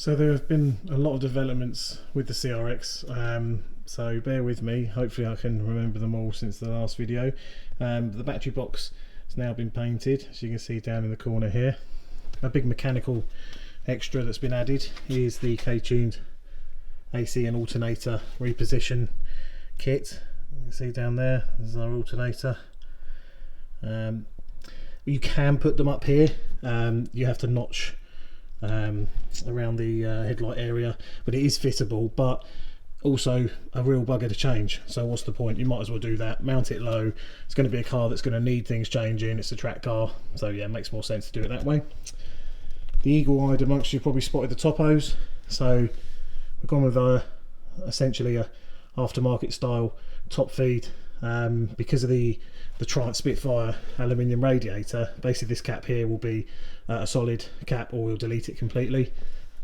So there have been a lot of developments with the CRX, so bear with me. Hopefully I can remember them all since the last video. The battery box has now been painted, as you can see down in the corner here. A big mechanical extra that's been added is the K-tuned AC and alternator reposition kit. You can see down there, there's our alternator. You can put them up here. You have to notch around the headlight area, but it is fittable, but also a real bugger to change. So what's the point? You might as well do that, mount it low. It's going to be a car that's going to need things changing. It's a track car, so yeah, it makes more sense to do it that way. The eagle-eyed amongst you probably spotted the topos, so we've gone with essentially a aftermarket style top feed. Because of the Triumph Spitfire aluminium radiator, basically this cap here will be a solid cap, or we'll delete it completely,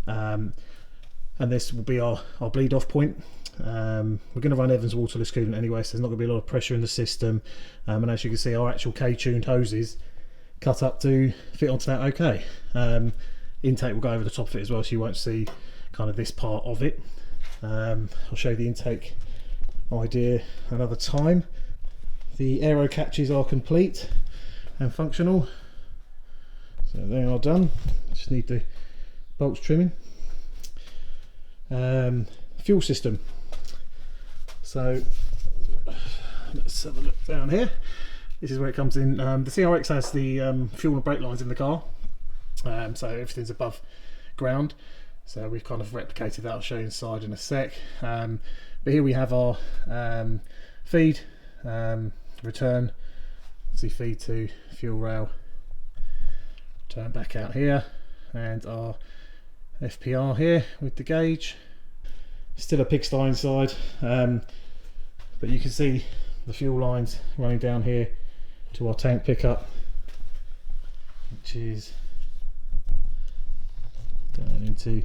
and this will be our bleed off point. We're going to run Evans waterless coolant anyway, so there's not going to be a lot of pressure in the system, and as you can see, our actual K-tuned hoses cut up to fit onto that okay. Intake will go over the top of it as well, so you won't see kind of this part of it. I'll show you the intake idea another time. The aero catches are complete and functional, so they are done. Just need the bolts trimming. Fuel system, so let's have a look down here. This is where it comes in. The CRX has the fuel and brake lines in the car, so everything's above ground, so we've kind of replicated that. I'll show you inside in a sec. But here we have our feed, return, see feed to fuel rail, turn back out here, and our FPR here with the gauge. Still a pigsty inside, but you can see the fuel lines running down here to our tank pickup, which is down into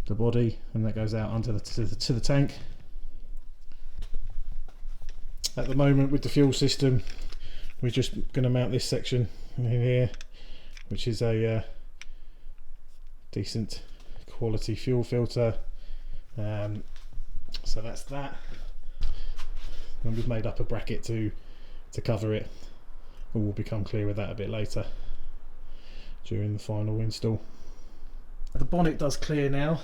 the body, and that goes out onto to the tank. At the moment with the fuel system, we're just going to mount this section in here, which is a decent quality fuel filter. So that's that, and we've made up a bracket to cover it, and we'll become clear with that a bit later during the final install. The bonnet does clear now.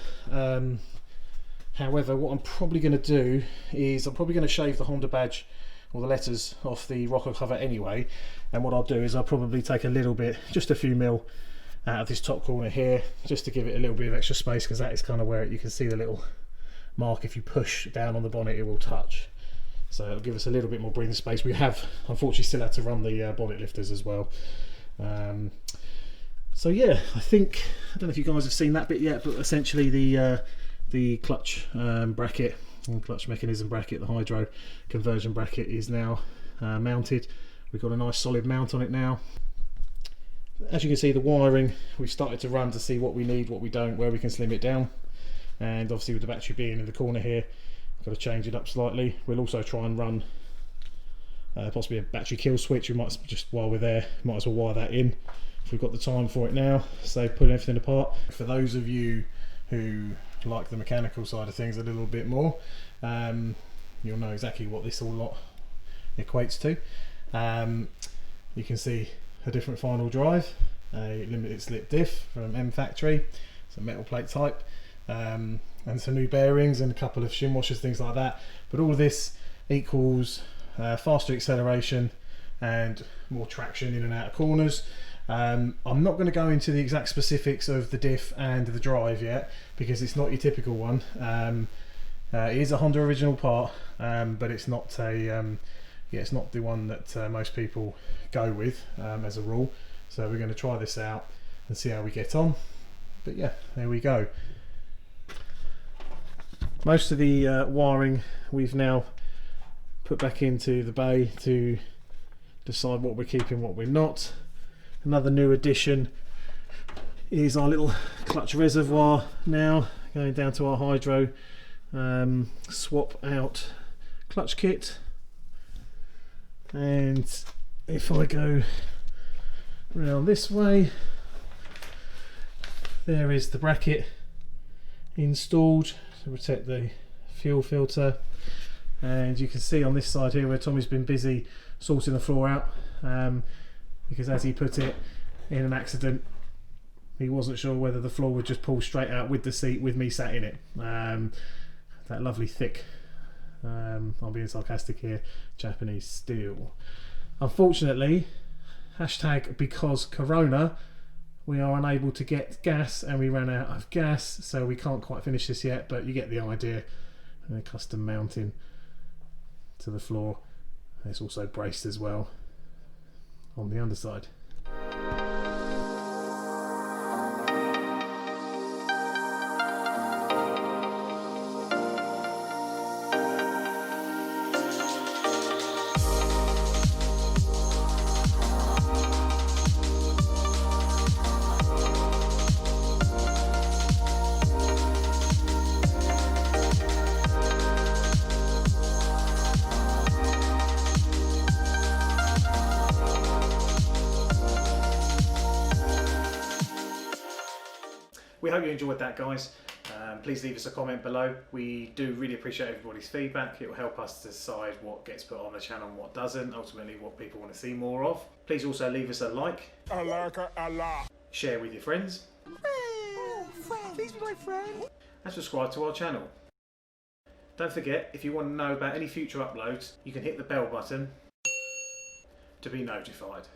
However, what I'm probably going to do is I'm probably going to shave the Honda badge or the letters off the rocker cover anyway, and what I'll do is I'll probably take a little bit, just a few mil out of this top corner here, just to give it a little bit of extra space, because that is kind of where you can see the little mark. If you push down on the bonnet, it will touch, so it'll give us a little bit more breathing space. We have unfortunately still had to run the bonnet lifters as well. So yeah, I don't know if you guys have seen that bit yet, but essentially the clutch bracket and clutch mechanism bracket, the hydro conversion bracket, is now mounted. We've got a nice solid mount on it now. As you can see, the wiring we've started to run to see what we need, what we don't, where we can slim it down, and obviously with the battery being in the corner here, got to change it up slightly. We'll also try and run possibly a battery kill switch. We might just, while we're there, might as well wire that in if we've got the time for it now, so pulling everything apart. For those of you who like the mechanical side of things a little bit more, you'll know exactly what this all lot equates to. You can see a different final drive, a limited slip diff from M Factory, it's a metal plate type, and some new bearings and a couple of shim washers, things like that. But all of this equals faster acceleration and more traction in and out of corners. I'm not going to go into the exact specifics of the diff and the drive yet, because it's not your typical one. It is a Honda original part, but it's not it's not the one that most people go with as a rule. So we're going to try this out and see how we get on. But yeah, there we go. Most of the wiring we've now put back into the bay to decide what we're keeping, what we're not. Another new addition is our little clutch reservoir now, going down to our hydro swap out clutch kit. And if I go around this way, there is the bracket installed to protect the fuel filter. And you can see on this side here where Tommy's been busy sorting the floor out, because as he put it, in an accident he wasn't sure whether the floor would just pull straight out with the seat with me sat in it. That lovely thick, I'm being sarcastic here, Japanese steel. Unfortunately, hashtag because Corona, we are unable to get gas and we ran out of gas, so we can't quite finish this yet, but you get the idea. And a custom mounting to the floor. It's also braced as well on the underside. We hope you enjoyed that, guys. Please leave us a comment below. We do really appreciate everybody's feedback. It will help us decide what gets put on the channel and what doesn't, ultimately what people want to see more of. Please also leave us a like. I like it a lot. Share with your friends. Please be my friend. And subscribe to our channel. Don't forget, if you want to know about any future uploads, you can hit the bell button to be notified.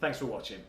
Thanks for watching.